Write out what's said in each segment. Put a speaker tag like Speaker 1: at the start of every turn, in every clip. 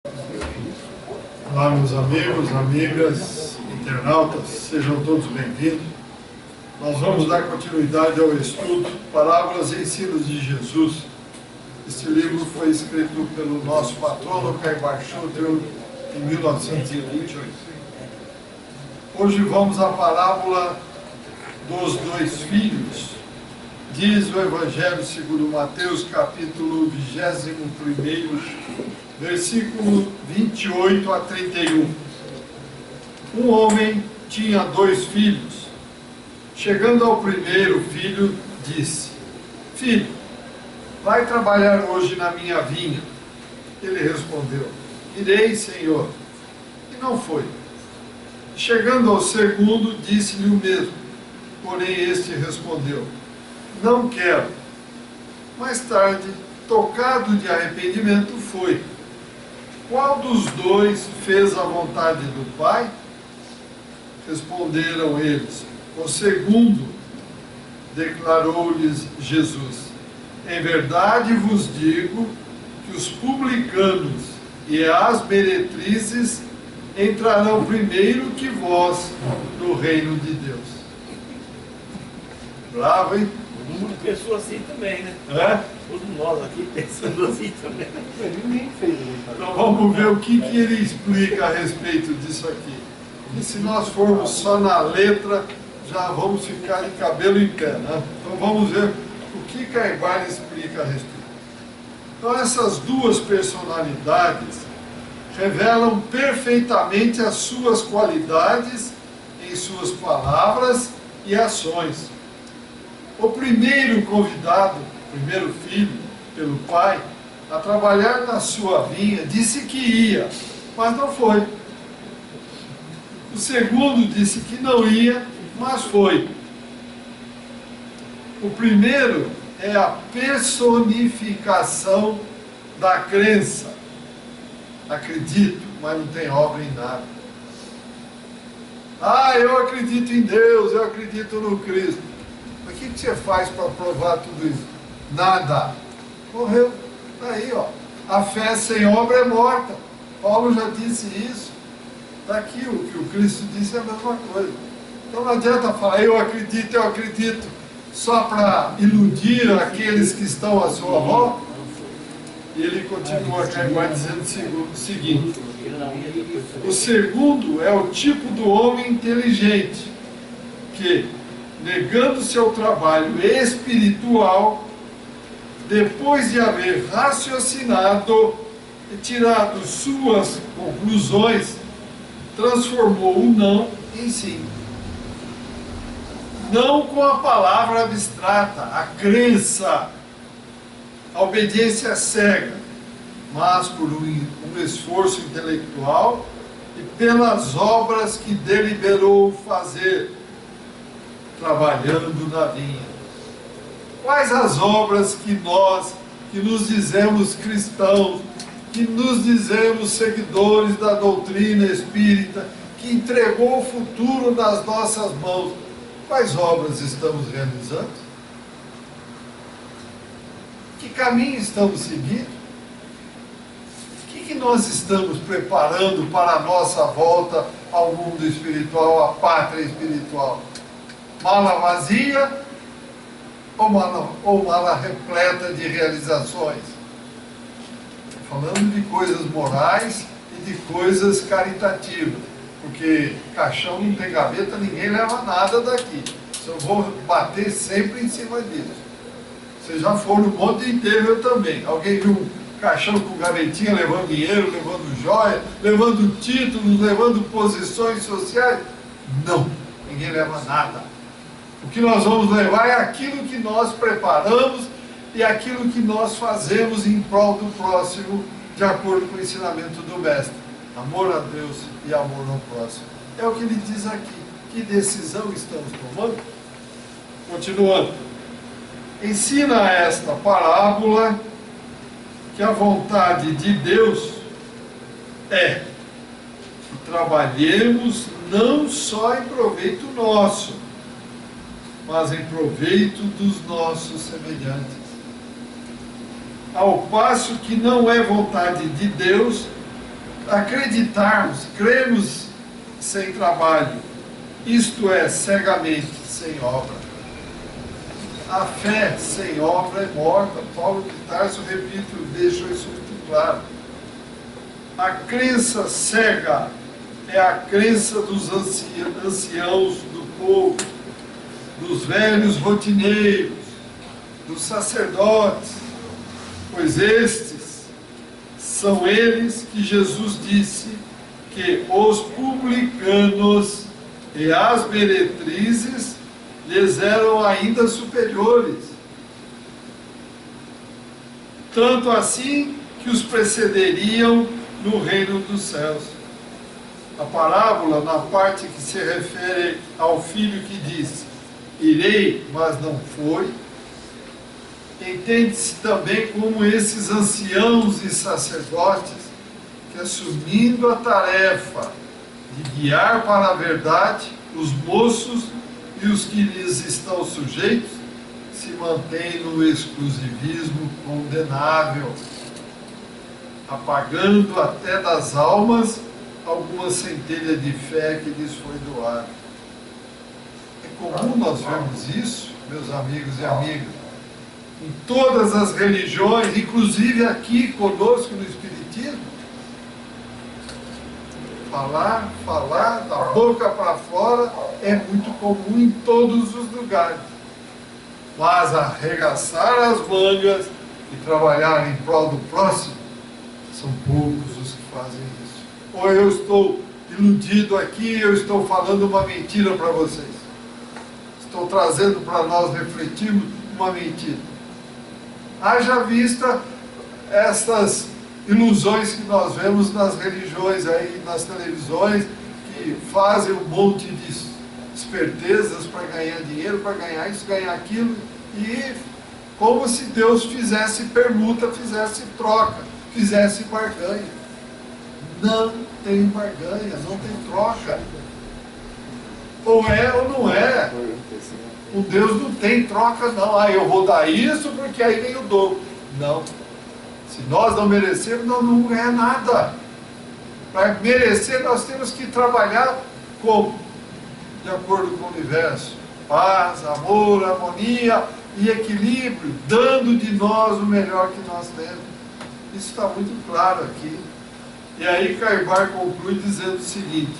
Speaker 1: Olá, meus amigos, amigas, internautas, sejam todos bem-vindos. Nós vamos dar continuidade ao estudo Parábolas e Ensinos de Jesus. Este livro foi escrito pelo nosso patrono Caimar Schuttel em 1928. Hoje vamos à parábola dos dois filhos. Diz o Evangelho segundo Mateus, capítulo 21, versículo 28 a 31. Um homem tinha dois filhos. Chegando ao primeiro filho, disse: Filho, vai trabalhar hoje na minha vinha. Ele respondeu: Irei, Senhor. E não foi. Chegando ao segundo, disse-lhe o mesmo. Porém este respondeu: Não quero. Mais tarde, tocado de arrependimento, foi. Qual dos dois fez a vontade do Pai? Responderam eles: O segundo. Declarou-lhes Jesus: Em verdade vos digo que os publicanos e as meretrizes entrarão primeiro que vós no reino de Deus. Bravo, hein?
Speaker 2: Todo mundo pensou assim também, né?
Speaker 1: É?
Speaker 2: Todos nós aqui pensando assim também.
Speaker 3: Ninguém fez.
Speaker 1: Então vamos ver o que ele explica a respeito disso aqui. E se nós formos só na letra, já vamos ficar de cabelo em pé, né? Então vamos ver o que Caimar explica a respeito. Então essas duas personalidades revelam perfeitamente as suas qualidades em suas palavras e ações. O primeiro convidado, o primeiro filho, pelo pai, a trabalhar na sua vinha, disse que ia, mas não foi. O segundo disse que não ia, mas foi. O primeiro é a personificação da crença. Acredito, mas não tem obra em nada. Ah, eu acredito em Deus, eu acredito no Cristo. Mas o que você faz para provar tudo isso? Nada. Morreu. Está aí, ó. A fé sem obra é morta. Paulo já disse isso. Está aqui o que o Cristo disse, é a mesma coisa. Então não adianta falar, eu acredito, só para iludir aqueles que estão à sua volta. E ele continua aqui agora dizendo o seguinte: o segundo é o tipo do homem inteligente, que, negando seu trabalho espiritual, depois de haver raciocinado e tirado suas conclusões, transformou o não em sim. Não com a palavra abstrata, a crença, a obediência cega, mas por um esforço intelectual e pelas obras que deliberou fazer, trabalhando na vinha. Quais as obras que nós, que nos dizemos cristãos, que nos dizemos seguidores da doutrina espírita, que entregou o futuro nas nossas mãos, quais obras estamos realizando? Que caminho estamos seguindo? O que nós estamos preparando para a nossa volta ao mundo espiritual, à pátria espiritual? Mala vazia ou mala repleta de realizações? Falando de coisas morais e de coisas caritativas, porque caixão não tem gaveta, ninguém leva nada daqui. Eu vou bater sempre em cima disso. Vocês já foram o mundo inteiro, eu também. Alguém viu um caixão com gavetinha levando dinheiro, levando joia, levando títulos, levando posições sociais? Não, ninguém leva nada. O que nós vamos levar é aquilo que nós preparamos e aquilo que nós fazemos em prol do próximo, de acordo com o ensinamento do Mestre. Amor a Deus e amor ao próximo. É o que ele diz aqui. Que decisão estamos tomando? Continuando. Ensina esta parábola que a vontade de Deus é que trabalhemos não só em proveito nosso, mas em proveito dos nossos semelhantes. Ao passo que não é vontade de Deus acreditarmos, cremos sem trabalho, isto é, cegamente, sem obra. A fé sem obra é morta. Paulo de Tarso, repito, deixa isso muito claro. A crença cega é a crença dos anciãos do povo, dos velhos rotineiros, dos sacerdotes, pois estes são eles que Jesus disse que os publicanos e as meretrizes lhes eram ainda superiores. Tanto assim que os precederiam no reino dos céus. A parábola, na parte que se refere ao filho que disse, irei, mas não foi, entende-se também como esses anciãos e sacerdotes que, assumindo a tarefa de guiar para a verdade os moços e os que lhes estão sujeitos, se mantêm no exclusivismo condenável, apagando até das almas alguma centelha de fé que lhes foi doada. É comum nós vermos isso, meus amigos e amigas, em todas as religiões, inclusive aqui conosco no Espiritismo. Falar, da boca para fora, é muito comum em todos os lugares. Mas arregaçar as mangas e trabalhar em prol do próximo, são poucos os que fazem isso. Ou eu estou iludido aqui, eu estou falando uma mentira para vocês. Estou trazendo para nós refletirmos uma mentira. Haja vista essas ilusões que nós vemos nas religiões aí, nas televisões, que fazem um monte de espertezas para ganhar dinheiro, para ganhar isso, ganhar aquilo, e como se Deus fizesse permuta, fizesse troca, fizesse barganha. Não tem barganha, não tem troca. Ou é ou não é. O Deus não tem troca, não. Eu vou dar isso porque aí vem o dobro. Não. Se nós não merecermos, nós não vamos ganhar nada. Para merecer, nós temos que trabalhar como? De acordo com o universo. Paz, amor, harmonia e equilíbrio, dando de nós o melhor que nós temos. Isso está muito claro aqui. E aí Caibar conclui dizendo o seguinte: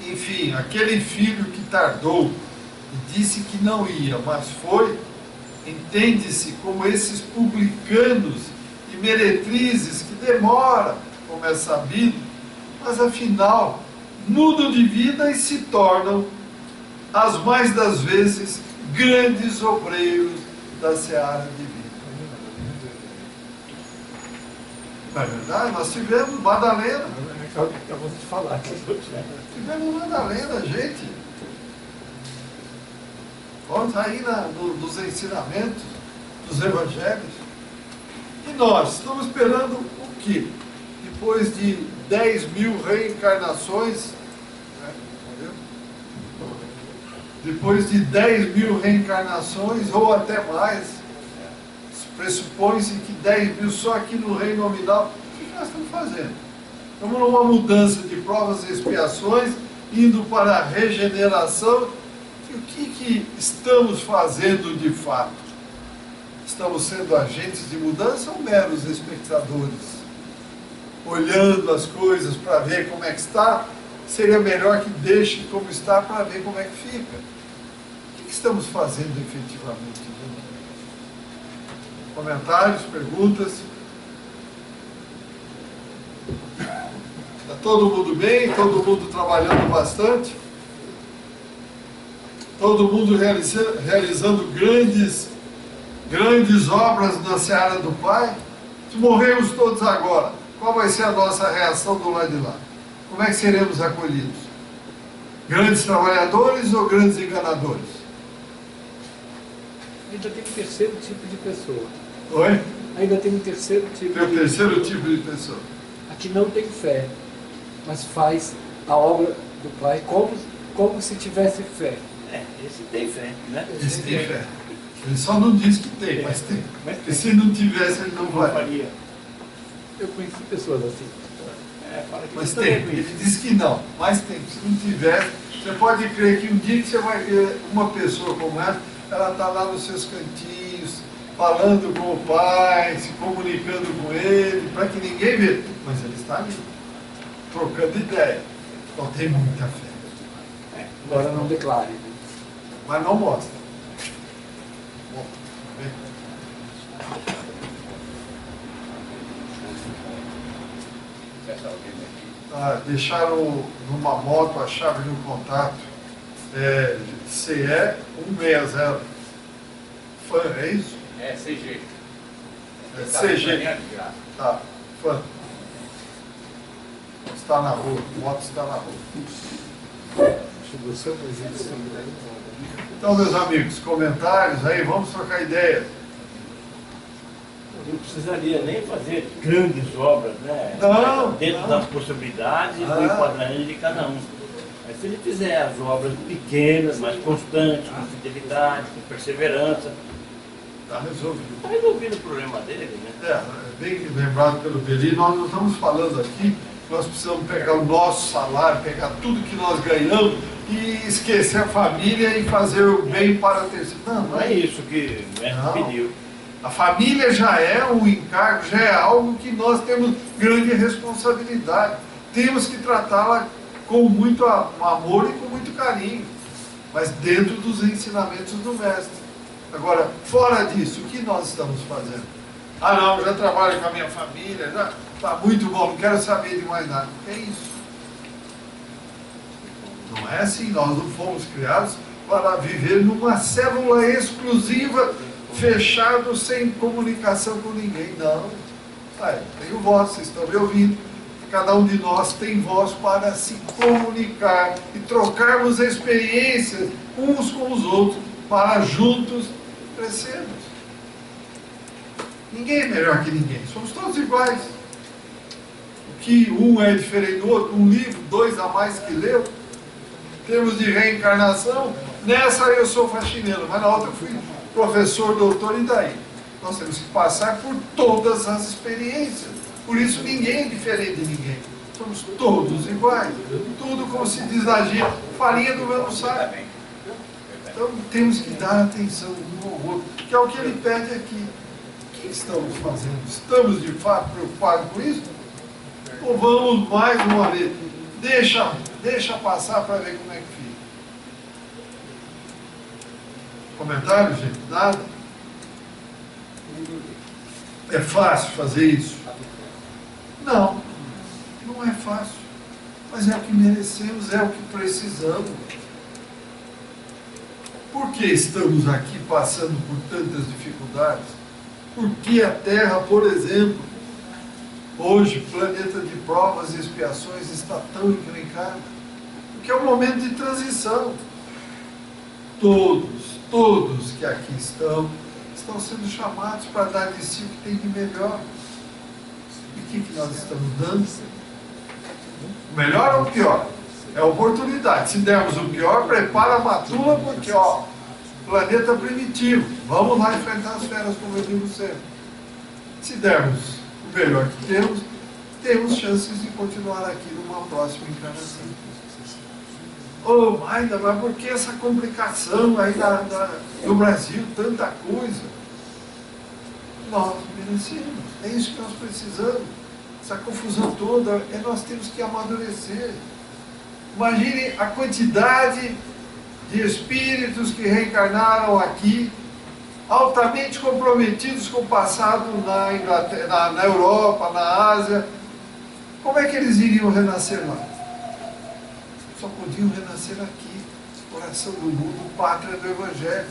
Speaker 1: enfim, aquele filho que tardou e disse que não ia, mas foi, entende-se como esses publicanos e meretrizes que demoram, como é sabido, mas afinal mudam de vida e se tornam, as mais das vezes, grandes obreiros da seara de vida. Não é verdade? Nós tivemos Madalena.
Speaker 2: Acabamos de falar.
Speaker 1: Tivemos Madalena, gente. Vamos aí nos ensinamentos dos evangelhos. E nós estamos esperando o quê? Depois de 10.000 reencarnações, né? Depois de 10.000 reencarnações, ou até mais, pressupõe-se que 10.000 só aqui no reino nominal. O que nós estamos fazendo? Estamos numa mudança de provas e expiações, indo para a regeneração. E o que estamos fazendo de fato? Estamos sendo agentes de mudança ou meros espectadores? Olhando as coisas para ver como é que está, seria melhor que deixe como está para ver como é que fica. O que estamos fazendo efetivamente? Comentários, perguntas? Está todo mundo bem? Todo mundo trabalhando bastante? Todo mundo realizando grandes obras na seara do Pai? Se morremos todos agora, qual vai ser a nossa reação do lado de lá? Como é que seremos acolhidos? Grandes trabalhadores ou grandes enganadores?
Speaker 3: Ainda tem um terceiro tipo de pessoa.
Speaker 1: Oi?
Speaker 3: Ainda tem um terceiro tipo
Speaker 1: Tem o terceiro tipo de pessoa.
Speaker 3: A que não tem fé, mas faz a obra do Pai como se tivesse fé.
Speaker 2: Esse tem fé, né?
Speaker 1: Esse tem fé. Ele só não diz que tem, mas tem. Porque se não tivesse, ele não vai.
Speaker 2: Faria.
Speaker 3: Eu conheci pessoas assim.
Speaker 2: fala que
Speaker 1: Mas
Speaker 2: eu
Speaker 1: tem,
Speaker 2: também conheço.
Speaker 1: ele diz que não, mas tem. Se não tiver, você pode crer que um dia que você vai ver uma pessoa como essa, ela está lá nos seus cantinhos, falando com o pai, se comunicando com ele, para que ninguém vê. Mas ele está ali, trocando ideia. Então tem muita fé.
Speaker 3: Agora não declare. Né?
Speaker 1: Mas não mostra. Bom, vem. Deixaram numa moto a chave do contato CE 160. Fã, é isso?
Speaker 2: É, CG.
Speaker 1: É CG. Tá, fã. Está na rua, a moto está na rua.
Speaker 3: Chegou seu presente.
Speaker 1: Então, meus amigos, comentários aí, vamos trocar ideia.
Speaker 2: Não precisaria nem fazer grandes obras, né?
Speaker 1: Não,
Speaker 2: dentro
Speaker 1: não.
Speaker 2: das possibilidades e do enquadramento de cada um. Mas se ele fizer as obras pequenas, mas constantes, com fidelidade, com perseverança,
Speaker 1: Está resolvido.
Speaker 2: está resolvido o problema dele, né?
Speaker 1: É bem lembrado pelo Beli, nós não estamos falando aqui, nós precisamos pegar o nosso salário, pegar tudo que nós ganhamos e esquecer a família e fazer o bem para terceiro. Não,
Speaker 2: Não é isso que o mestre
Speaker 1: Não.
Speaker 2: pediu.
Speaker 1: A família já é um encargo, já é algo que nós temos grande responsabilidade. Temos que tratá-la com muito amor e com muito carinho, mas dentro dos ensinamentos do mestre. Agora, fora disso, o que nós estamos fazendo? Ah não, eu já trabalho com a minha família, já está muito bom, não quero saber de mais nada. É isso. Não é assim, nós não fomos criados para viver numa célula exclusiva, fechado, sem comunicação com ninguém. Não. Tenho voz, vocês estão me ouvindo. Cada um de nós tem voz para se comunicar e trocarmos experiências uns com os outros para juntos crescermos. Ninguém é melhor que ninguém, somos todos iguais. O que um é diferente do outro, um livro, dois a mais que leu, em termos de reencarnação, nessa eu sou faxineiro, mas na outra eu fui professor, doutor, e daí? Nós temos que passar por todas as experiências. Por isso ninguém é diferente de ninguém. Somos todos iguais. Tudo, como se diz na gíria, farinha do mesmo saco. Então temos que dar atenção um ao outro, que é o que ele pede aqui. O que estamos fazendo? Estamos de fato preocupados com isso? Ou vamos mais uma vez? Deixa passar para ver como é que fica. Comentário, gente? Nada? É fácil fazer isso? Não, não é fácil. Mas é o que merecemos, é o que precisamos. Por que estamos aqui passando por tantas dificuldades? Por que a Terra, por exemplo, hoje, planeta de provas e expiações, está tão encrencada? Porque é um momento de transição. Todos que aqui estão sendo chamados para dar de si o que tem de melhor. E o que nós estamos dando? O melhor ou o pior? É oportunidade. Se dermos o pior, prepara a matula, porque, planeta primitivo. Vamos lá enfrentar as feras, como eu digo sempre. Se dermos o melhor que temos chances de continuar aqui numa próxima encarnação. Ainda, mas por que essa complicação aí no Brasil, tanta coisa? Nós merecemos, é isso que nós precisamos. Essa confusão toda, nós temos que amadurecer. Imagine a quantidade de espíritos que reencarnaram aqui, altamente comprometidos com o passado na Inglaterra, na Europa, na Ásia. Como é que eles iriam renascer lá? Só podiam renascer aqui, coração do mundo, pátria do Evangelho,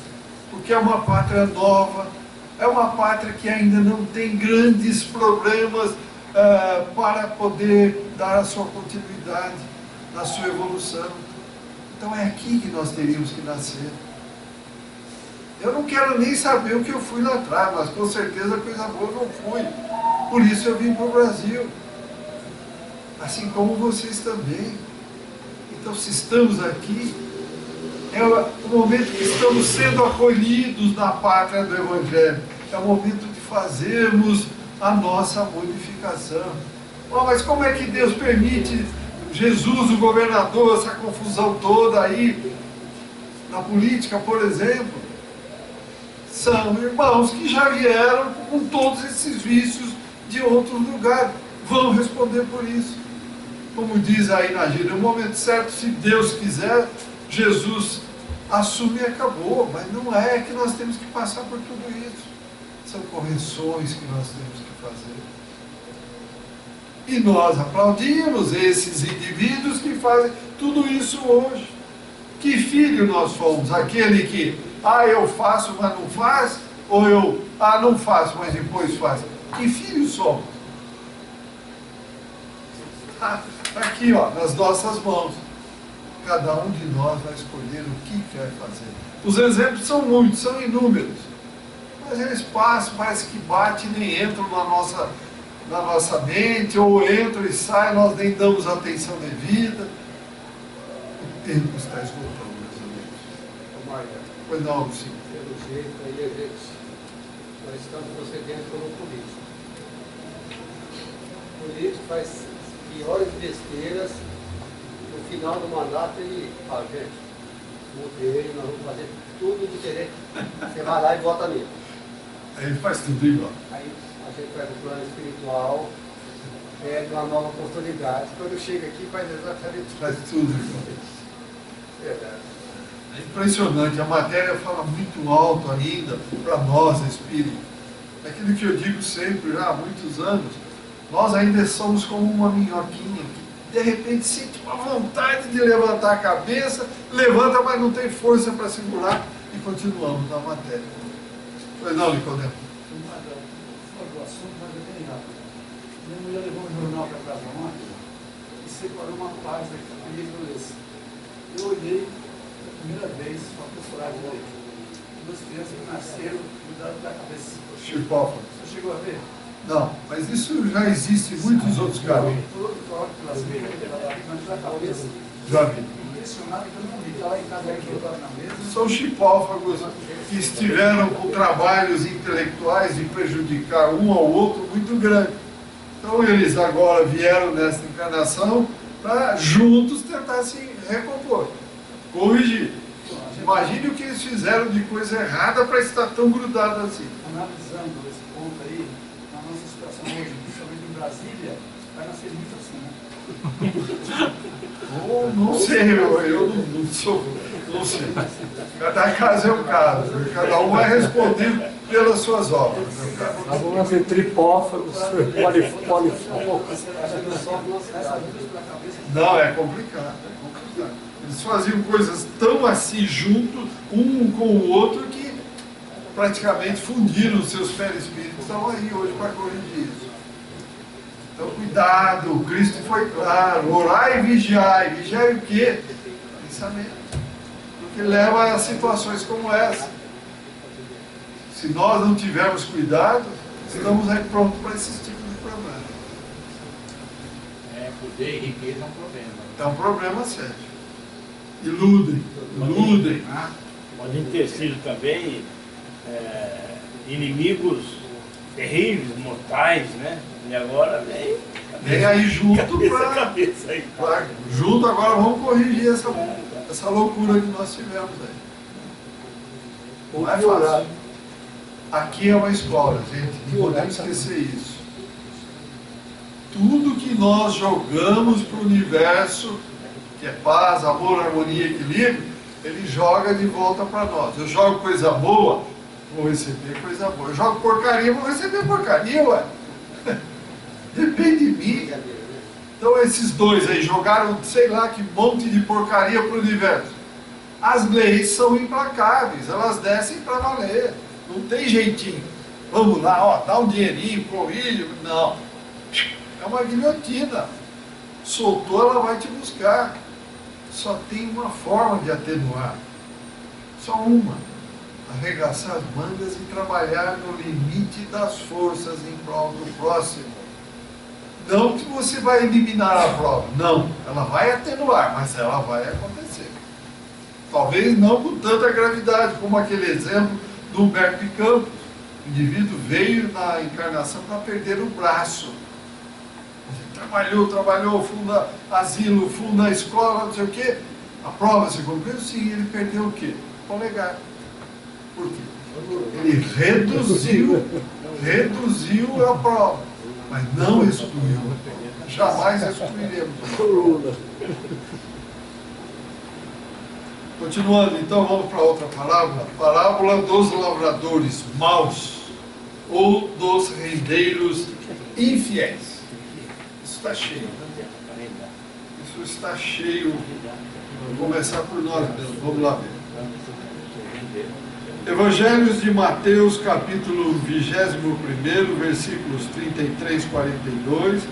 Speaker 1: porque é uma pátria nova, é uma pátria que ainda não tem grandes problemas para poder dar a sua continuidade na sua evolução. Então é aqui que nós teríamos que nascer. Eu não quero nem saber o que eu fui lá atrás, mas com certeza coisa boa eu não fui. Por isso eu vim para o Brasil. Assim como vocês também. Então, se estamos aqui, é o momento que estamos sendo acolhidos na pátria do Evangelho. É o momento de fazermos a nossa modificação. Oh, mas como é que Deus permite Jesus, o governador, essa confusão toda aí na política, por exemplo? São irmãos que já vieram com todos esses vícios de outros lugares. Vão responder por isso. Como diz aí na gíria, no momento certo, se Deus quiser, Jesus assume e acabou. Mas não é que nós temos que passar por tudo isso. São correções que nós temos que fazer. E nós aplaudimos esses indivíduos que fazem tudo isso hoje. Que filho nós fomos? Aquele que, eu faço, mas não faz? Ou eu, não faço, mas depois faz? Que filho somos? Aqui, nas nossas mãos. Cada um de nós vai escolher o que quer fazer. Os exemplos são muitos, são inúmeros. Mas eles passam, parece que bate e nem entram na nossa mente, ou entram e saem, nós nem damos atenção devida. O tempo está esgotando, meus amigos. Pois não, sim.
Speaker 3: Pelo jeito, aí nós estamos procedendo como político. O político faz piores besteiras, no final do mandato ele fala, gente, mudei, nós vamos fazer tudo diferente. Você vai lá e vota nele.
Speaker 1: Aí ele faz tudo igual.
Speaker 3: Aí a gente pega o plano espiritual, pega uma nova oportunidade. Quando chega aqui, faz exatamente tudo.
Speaker 1: Faz tudo igual.
Speaker 3: Verdade.
Speaker 1: É impressionante, a matéria fala muito alto ainda para nós, espírito. É aquilo que eu digo sempre, já há muitos anos. Nós ainda somos como uma minhoquinha que de repente sente uma vontade de levantar a cabeça, levanta, mas não tem força para segurar e continuamos na matéria. Pois não, Nicodemo?
Speaker 4: Fora do assunto, mas é bem rápido. Minha mulher levou um jornal para casa ontem e separou uma página que eu livro esse. Eu olhei pela primeira vez uma posturagem daí. Duas crianças que nasceram cuidado da cabeça.
Speaker 1: Chipófano.
Speaker 4: Você chegou a ver?
Speaker 1: Não, mas isso já existe em muitos outros caminhos.
Speaker 4: Todo olho pelas meias, mas da cabeça.
Speaker 1: Já vi.
Speaker 4: Impressionado que eu não vi. Está lá em casa aí colocado na mesa.
Speaker 1: São chipófagos que estiveram com trabalhos intelectuais de prejudicar um ao outro muito grande. Então eles agora vieram nessa encarnação para juntos tentar se recompor, corrigir. Imagine o que eles fizeram de coisa errada para estar tão grudado assim.
Speaker 4: Analisando esse ponto aí, na nossa situação hoje, principalmente em Brasília, vai nascer muito assim, né?
Speaker 1: Não sei, eu não sou, não sei. Cada caso é um caso, cada um vai responder pelas suas obras.
Speaker 3: Nós vamos ser tripófagos, polifógos.
Speaker 1: Não, é complicado, Eles faziam coisas tão assim junto, um com o outro, que praticamente fundiram os seus perispíritos. Estão aí hoje para corrigir isso. Então, cuidado, Cristo foi claro, orai e vigiai. Vigiai o quê? Pensamento. Porque leva a situações como essa. Se nós não tivermos cuidado, estamos aí prontos para esse tipo de problema.
Speaker 2: Poder e riqueza é um problema.
Speaker 1: É um problema sério. Iludem.
Speaker 2: Podem ter sido também inimigos terríveis, mortais, né? E agora
Speaker 1: Vem aí junto
Speaker 2: cabeça aí.
Speaker 1: junto agora vamos corrigir essa loucura que nós tivemos aí. Não é fácil. Aqui é uma escola, gente. Não podemos esquecer isso. Tudo que nós jogamos para o universo, que é paz, amor, harmonia, equilíbrio, ele joga de volta para nós. Eu jogo coisa boa, vou receber coisa boa. Eu jogo porcaria, vou receber porcaria, ué. Depende de mim. Então esses dois aí jogaram, sei lá, que monte de porcaria para o universo. As leis são implacáveis, elas descem para valer. Não tem jeitinho. Vamos lá, dá um dinheirinho, corrige. Não. É uma guilhotina. Soltou, ela vai te buscar. Só tem uma forma de atenuar. Só uma. Arregaçar as mangas e trabalhar no limite das forças em prol do próximo. Não que você vai eliminar a prova. Não. Ela vai atenuar, mas ela vai acontecer. Talvez não com tanta gravidade, como aquele exemplo do Humberto de Campos. O indivíduo veio na encarnação para perder o braço. Ele está trabalhou, funda asilo, funda escola, não sei o quê. A prova se cumpriu? Sim, ele perdeu o quê? O polegar. Por quê? Ele reduziu a prova, mas não excluiu. Jamais excluiremos. Continuando, então, vamos para outra parábola. Parábola dos lavradores maus ou dos rendeiros infiéis. Isso está cheio. Isso está cheio. Vou começar por nós mesmos. Vamos lá ver. Evangelhos de Mateus, capítulo 21, versículos 33 e 42.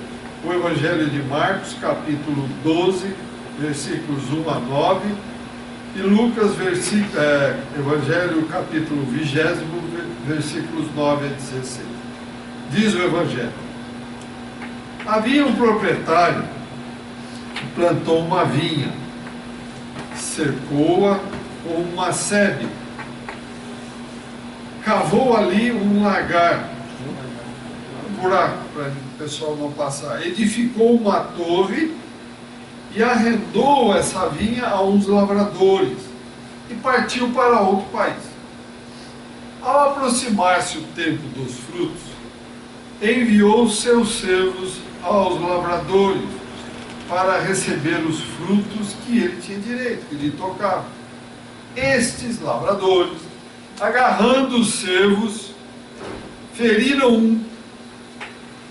Speaker 1: O Evangelho de Marcos, capítulo 12, versículos 1 a 9. E Lucas, Evangelho, capítulo 20, versículos 9 a 16. Diz o Evangelho: havia um proprietário que plantou uma vinha, cercou-a com uma sebe, cavou ali um lagar, um buraco para o pessoal não passar, edificou uma torre e arrendou essa vinha a uns lavradores e partiu para outro país. Ao aproximar-se o tempo dos frutos, enviou seus servos aos lavradores para receber os frutos que ele tinha direito, que lhe tocavam. Estes lavradores, agarrando os servos, feriram um,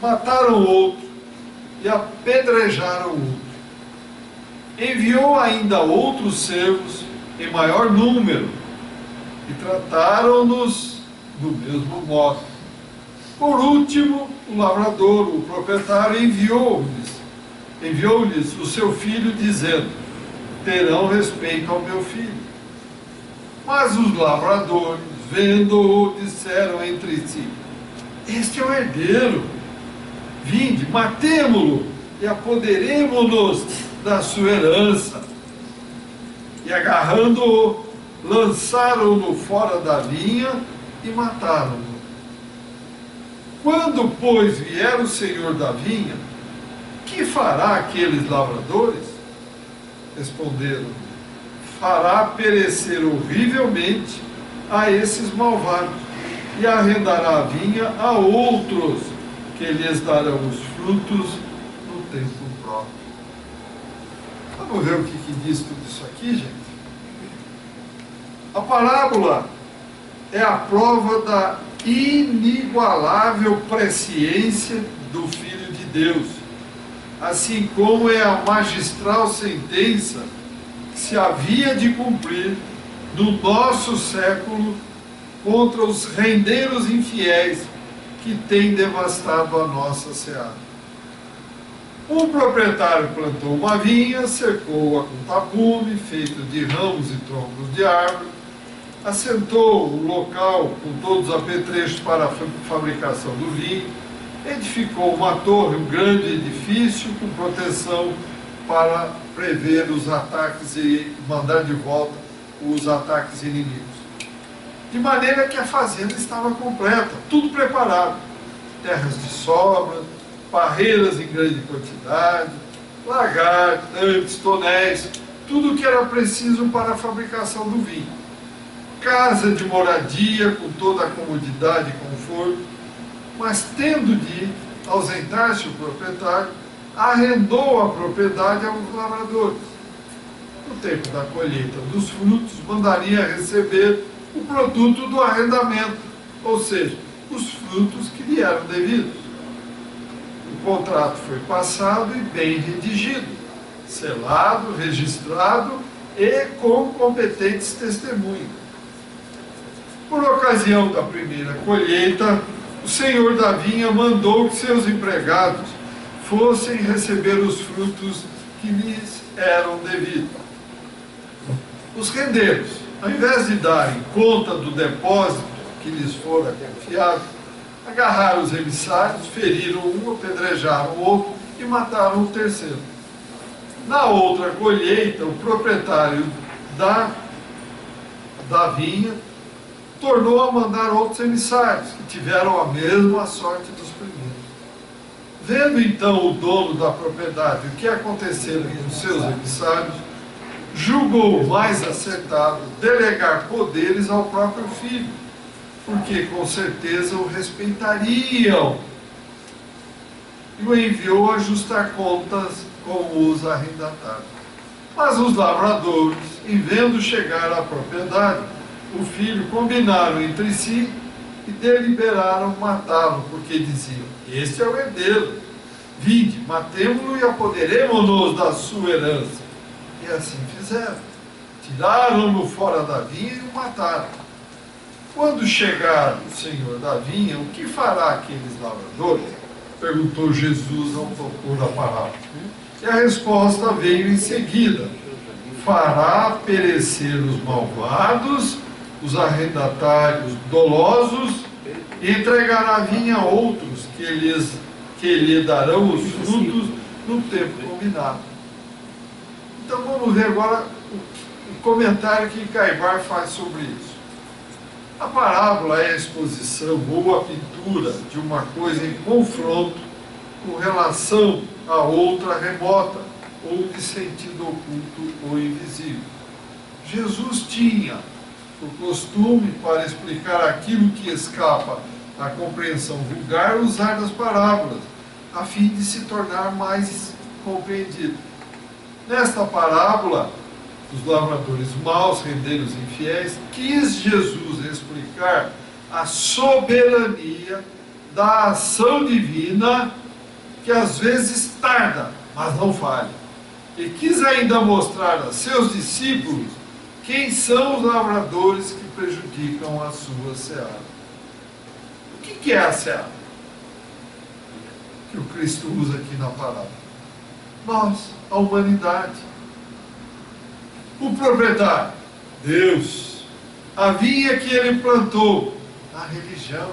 Speaker 1: mataram o outro e apedrejaram o outro. Enviou ainda outros servos em maior número e trataram-nos do mesmo modo. Por último, o lavrador, o proprietário, enviou-lhes o seu filho, dizendo: terão respeito ao meu filho. Mas os lavradores, vendo-o, disseram entre si: este é o herdeiro, vinde, matemo-lo e apoderemo-nos da sua herança. E agarrando-o, lançaram-no fora da vinha e mataram-no. Quando, pois, vier o senhor da vinha, que fará aqueles lavradores? Responderam: fará perecer horrivelmente a esses malvados, e arrendará a vinha a outros, que lhes darão os frutos no tempo próprio. Vamos ver o que diz tudo isso aqui, gente? A parábola é a prova da inigualável presciência do Filho de Deus, assim como é a magistral sentença que se havia de cumprir no nosso século contra os rendeiros infiéis que têm devastado a nossa seara. Um proprietário plantou uma vinha, cercou-a com tapume, feito de ramos e troncos de árvore, assentou o local com todos os apetrechos para a fabricação do vinho, edificou uma torre, um grande edifício com proteção para prever os ataques e mandar de volta os ataques inimigos. De maneira que a fazenda estava completa, tudo preparado, terras de sobra, parreiras em grande quantidade, lagar, tanques, tonéis, tudo o que era preciso para a fabricação do vinho. Casa de moradia com toda a comodidade e conforto, mas tendo de ausentar-se o proprietário, arrendou a propriedade aos lavradores. No tempo da colheita dos frutos, mandaria receber o produto do arrendamento, ou seja, os frutos que lhe eram devidos. O contrato foi passado e bem redigido, selado, registrado e com competentes testemunhas. Por ocasião da primeira colheita, o senhor da vinha mandou que seus empregados fossem receber os frutos que lhes eram devidos. Os rendeiros, ao invés de darem conta do depósito que lhes fora confiado, agarraram os emissários, feriram um, apedrejaram o outro e mataram o terceiro. Na outra colheita, o proprietário da vinha tornou a mandar outros emissários, que tiveram a mesma sorte dos primeiros. Vendo então o dono da propriedade o que acontecera com seus emissários, julgou mais acertado delegar poderes ao próprio filho, porque com certeza o respeitariam, e o enviou a ajustar contas com os arrendatários. Mas os lavradores, em vendo chegar à propriedade, o filho, combinaram entre si e deliberaram matá-lo, porque diziam: este é o herdeiro, vinde, matemo-lo e apoderemo-nos da sua herança. E assim fizeram. Tiraram-no fora da vinha e o mataram. Quando chegar o senhor da vinha, o que fará aqueles lavradores? Perguntou Jesus ao autor da parábola. E a resposta veio em seguida: fará perecer os malvados, os arrendatários dolosos, e entregará a vinha a outros, que lhe darão os frutos no tempo combinado. Então vamos ver agora o comentário que Caibar faz sobre isso. A parábola é a exposição ou a pintura de uma coisa em confronto com relação a outra remota, ou de sentido oculto ou invisível. Jesus tinha o costume, para explicar aquilo que escapa à compreensão vulgar, usar das parábolas, a fim de se tornar mais compreendido. Nesta parábola, os lavradores maus, rendeiros infiéis, quis Jesus explicar a soberania da ação divina, que às vezes tarda, mas não falha. E quis ainda mostrar a seus discípulos quem são os lavradores que prejudicam a sua seara. O que é a seara que o Cristo usa aqui na parábola? Nós, a humanidade. O proprietário, Deus. A vinha que ele plantou, a religião.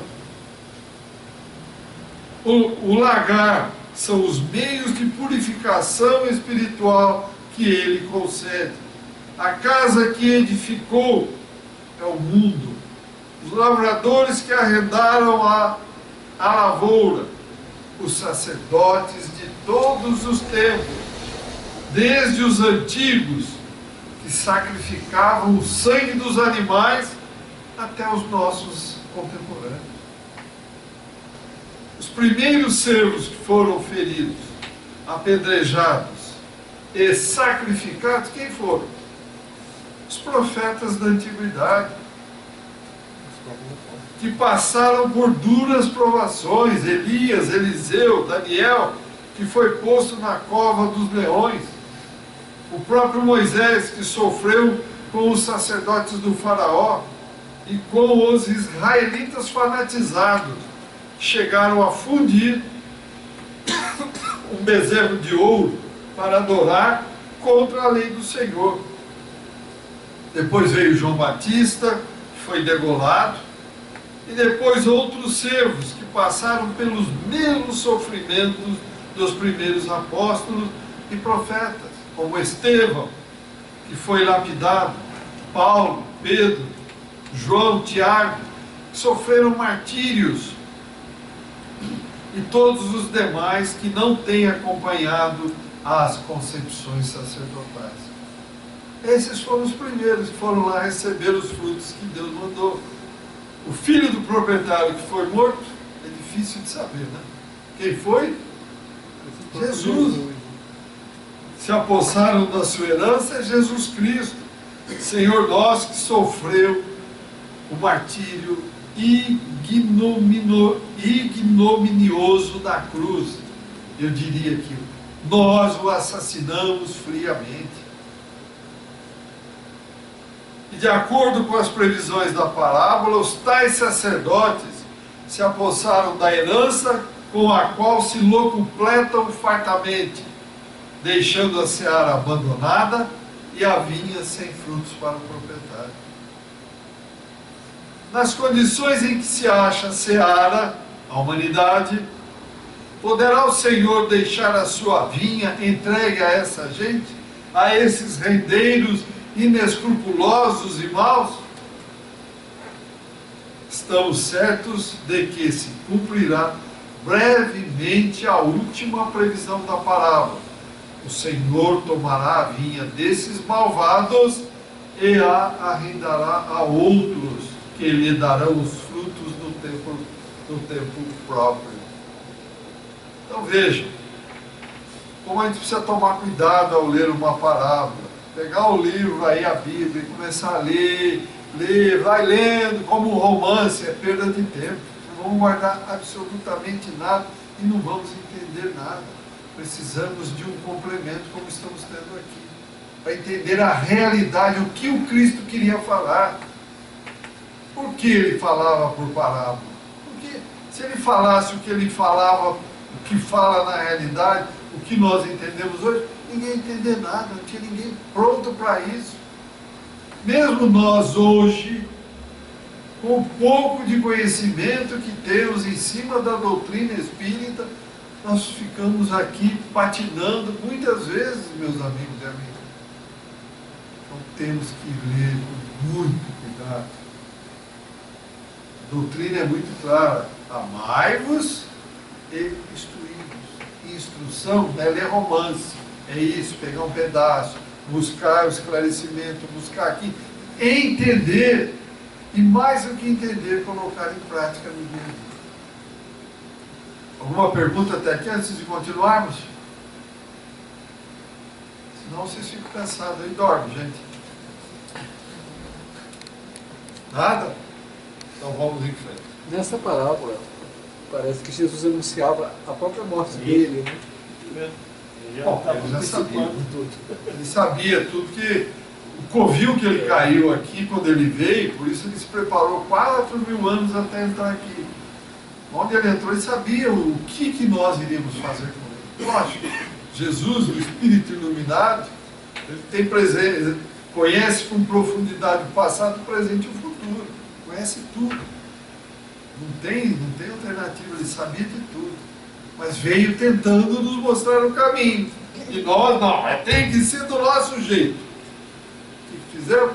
Speaker 1: O lagar são os meios de purificação espiritual que ele concede. A casa que edificou é o mundo. Os lavradores que arrendaram a lavoura, os sacerdotes de todos os tempos, desde os antigos, que sacrificavam o sangue dos animais, até os nossos contemporâneos. Os primeiros servos que foram feridos, apedrejados e sacrificados, quem foram? Os profetas da antiguidade, que passaram por duras provações. Elias, Eliseu, Daniel, que foi posto na cova dos leões. O próprio Moisés, que sofreu com os sacerdotes do faraó e com os israelitas fanatizados, chegaram a fundir um bezerro de ouro para adorar contra a lei do Senhor. Depois veio João Batista, que foi degolado, e depois outros servos que passaram pelos mesmos sofrimentos dos primeiros apóstolos e profetas, como Estevão, que foi lapidado, Paulo, Pedro, João, Tiago, que sofreram martírios, e todos os demais que não têm acompanhado as concepções sacerdotais. Esses foram os primeiros que foram lá receber os frutos que Deus mandou. O filho do proprietário que foi morto, é difícil de saber, né? Quem foi? Jesus. Se apossaram da sua herança é Jesus Cristo, Senhor nosso, que sofreu o martírio ignominioso da cruz. Eu diria que nós o assassinamos friamente. E de acordo com as previsões da parábola, os tais sacerdotes se apossaram da herança com a qual se locupletam fartamente, deixando a seara abandonada e a vinha sem frutos para o proprietário. Nas condições em que se acha a seara, a humanidade, poderá o Senhor deixar a sua vinha entregue a essa gente, a esses rendeiros inescrupulosos e maus? Estamos certos de que se cumprirá brevemente a última previsão da parábola. O Senhor tomará a vinha desses malvados e a arrendará a outros, que lhe darão os frutos do tempo próprio. Então veja, como a gente precisa tomar cuidado ao ler uma parábola. Pegar o livro aí, a Bíblia, e começar a ler, vai lendo, como um romance, é perda de tempo. Não vamos guardar absolutamente nada e não vamos entender nada. Precisamos de um complemento, como estamos tendo aqui, para entender a realidade, o que o Cristo queria falar. Por que ele falava por parábola? Porque se ele falasse o que ele falava, o que fala na realidade, o que nós entendemos hoje, ninguém ia entender nada, não tinha ninguém pronto para isso. Mesmo nós hoje, com o pouco de conhecimento que temos em cima da doutrina espírita, nós ficamos aqui patinando muitas vezes, meus amigos e amigas. Então temos que ler com muito cuidado. A doutrina é muito clara: amai-vos e instruí-vos. Instrução não é ler romance, é isso, pegar um pedaço, buscar o esclarecimento, buscar aqui, entender, e mais do que entender, colocar em prática no dia a dia. Alguma pergunta até aqui antes de continuarmos? Senão vocês ficam cansados e dormem, gente. Nada? Então vamos em frente.
Speaker 4: Nessa parábola, parece que Jesus anunciava a própria morte dele, né?
Speaker 1: Bom, ele já sabia tudo. Ele sabia tudo, que o covil que ele caiu aqui quando ele veio, por isso ele se preparou 4.000 anos até entrar aqui. Onde ele entrou, ele sabia o que nós iríamos fazer com ele. Lógico, Jesus, o Espírito iluminado, ele tem presente, conhece com profundidade o passado, o presente e o futuro. Conhece tudo. Não tem alternativa, ele sabia de tudo. Mas veio tentando nos mostrar o caminho. E nós não, tem que ser do nosso jeito. O que fizemos?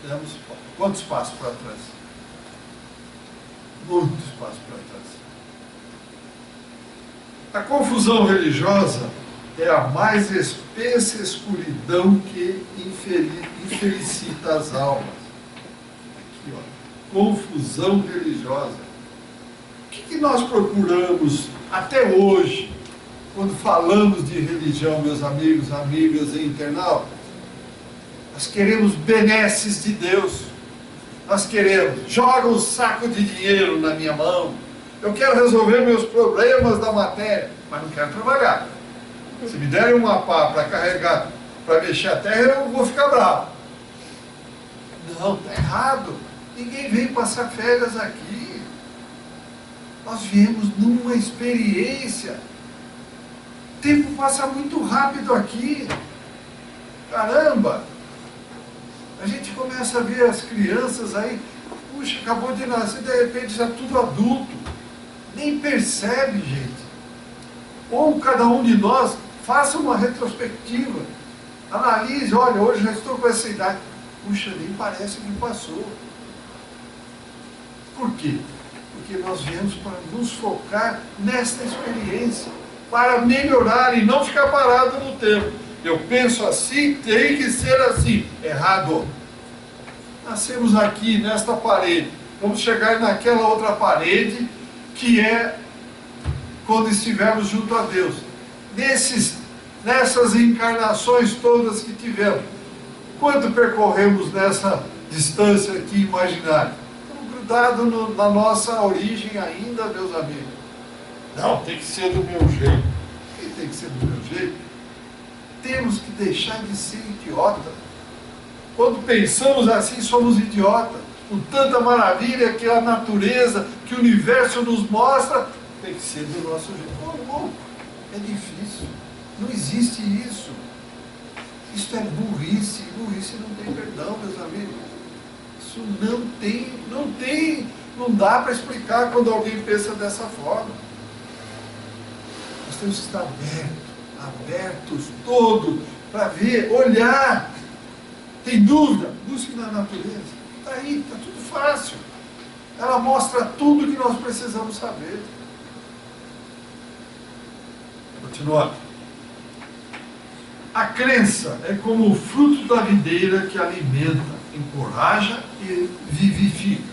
Speaker 1: Demos quantos passos para trás? Muitos passos para trás. A confusão religiosa é a mais espessa escuridão que infelicita as almas. Aqui, ó. Confusão religiosa. O que nós procuramos até hoje, quando falamos de religião, meus amigos, amigas e internautas? Nós queremos benesses de Deus. Nós queremos, joga um saco de dinheiro na minha mão. Eu quero resolver meus problemas da matéria, mas não quero trabalhar. Se me derem uma pá para carregar, para mexer a terra, eu vou ficar bravo. Não, está errado. Ninguém veio passar férias aqui. Nós viemos numa experiência. O tempo passa muito rápido aqui. Caramba! A gente começa a ver as crianças aí, puxa, acabou de nascer, de repente já tudo adulto. Nem percebe, gente. Ou cada um de nós faça uma retrospectiva. Analise, olha, hoje já estou com essa idade. Puxa, nem parece que passou. Por quê? Porque nós viemos para nos focar nesta experiência, para melhorar e não ficar parado no tempo. Eu penso assim, tem que ser assim. Errado. Nascemos aqui, nesta parede. Vamos chegar naquela outra parede, que é quando estivermos junto a Deus. Nessas encarnações todas que tivemos, quanto percorremos nessa distância aqui imaginária? Estamos grudados na nossa origem ainda, meus amigos. Não, tem que ser do meu jeito. Quem tem que ser do meu jeito? Temos que deixar de ser idiota. Quando pensamos assim, somos idiotas. Com tanta maravilha que a natureza, que o universo nos mostra, tem que ser do nosso jeito. Não, é difícil. Não existe isso. Isso é burrice. Burrice não tem perdão, meus amigos. Isso não dá para explicar quando alguém pensa dessa forma. Nós temos que estar abertos todo, para ver, olhar. Tem dúvida? Busque na natureza. Está aí, está tudo fácil. Ela mostra tudo que nós precisamos saber. Continuando. A crença é como o fruto da videira que alimenta, encoraja e vivifica.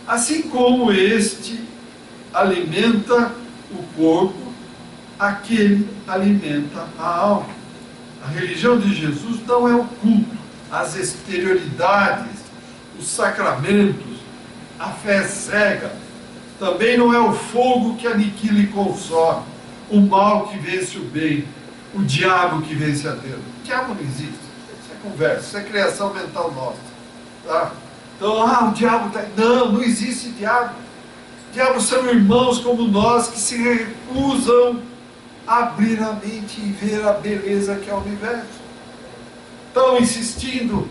Speaker 1: Assim como este alimenta o corpo, aquele alimenta a alma. A religião de Jesus não é o culto, as exterioridades, os sacramentos, a fé cega. Também não é o fogo que aniquila e consome, o mal que vence o bem, o diabo que vence a Deus. O diabo não existe. Isso é conversa, isso é criação mental nossa. Tá? Então, o diabo está... Não existe diabo. Diabos são irmãos como nós que se recusam a abrir a mente e ver a beleza que é o universo. Estão insistindo,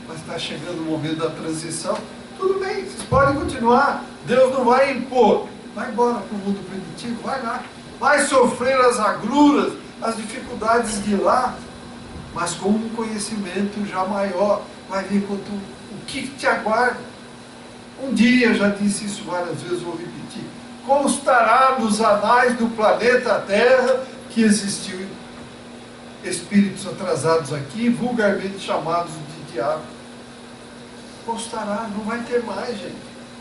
Speaker 1: mas está chegando o momento da transição. Tudo bem, vocês podem continuar. Deus não vai impor. Vai embora para o mundo primitivo, vai lá. Vai sofrer as agruras, as dificuldades de lá, mas com um conhecimento já maior. Vai ver o que te aguarda. Um dia, já disse isso várias vezes, vou repetir, constará nos anais do planeta Terra que existiu espíritos atrasados aqui, vulgarmente chamados de diabo. Constará, não vai ter mais, gente.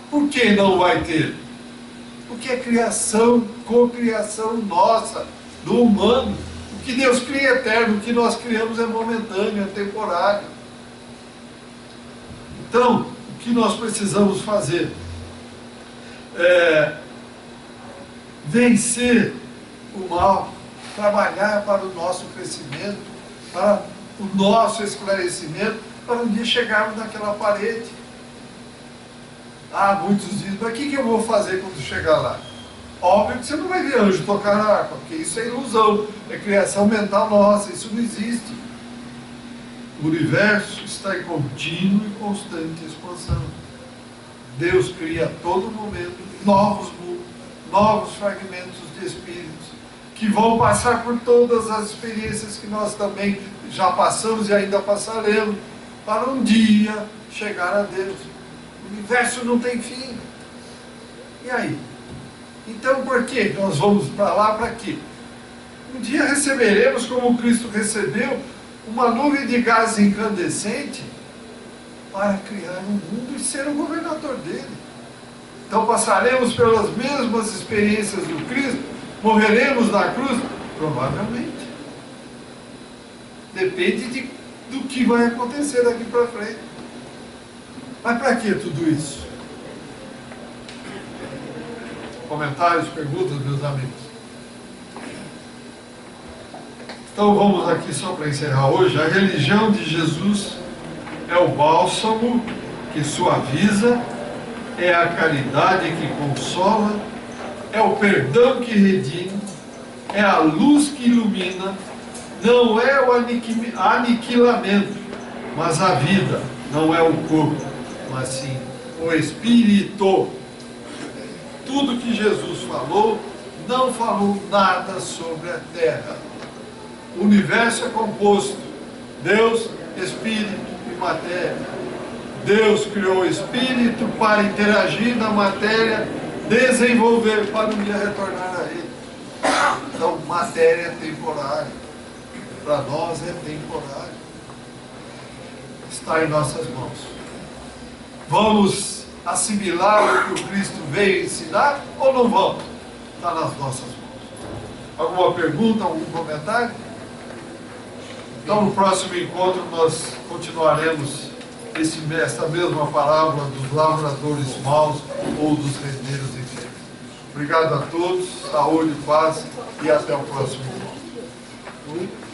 Speaker 1: Por que não vai ter? Porque é criação, cocriação nossa, do humano. O que Deus cria é eterno, o que nós criamos é momentâneo, é temporário. Então, o que nós precisamos fazer é vencer o mal, trabalhar para o nosso crescimento, para o nosso esclarecimento, para um dia chegarmos naquela parede. Muitos dizem, mas o que eu vou fazer quando chegar lá? Óbvio que você não vai ver anjo tocar na harpa, porque isso é ilusão, é criação mental nossa, isso não existe. O universo está em contínua e constante expansão. Deus cria a todo momento novos mundos, novos fragmentos de espíritos, que vão passar por todas as experiências que nós também já passamos e ainda passaremos, para um dia chegar a Deus. O universo não tem fim. E aí? Então por que nós vamos para lá? Para quê? Um dia receberemos, como Cristo recebeu, uma nuvem de gás incandescente para criar um mundo e ser o governador dele. Então passaremos pelas mesmas experiências do Cristo, morreremos na cruz? Provavelmente. Depende do que vai acontecer daqui para frente. Mas para que tudo isso? Comentários, perguntas, meus amigos? Então vamos aqui só para encerrar hoje. A religião de Jesus é o bálsamo que suaviza, é a caridade que consola, é o perdão que redime, é a luz que ilumina, não é o aniquilamento, mas a vida, não é o corpo, mas sim o espírito. Tudo que Jesus falou, não falou nada sobre a terra. O universo é composto, Deus, Espírito e matéria. Deus criou o Espírito para interagir na matéria, desenvolver para um dia retornar a Ele. Então, matéria é temporária. Para nós é temporário. Está em nossas mãos. Vamos assimilar o que o Cristo veio ensinar ou não vamos? Está nas nossas mãos. Alguma pergunta, algum comentário? Então, no próximo encontro, nós continuaremos essa mesma parábola dos lavradores maus ou dos rendeiros enfermos. Obrigado a todos, saúde, paz e até o próximo encontro.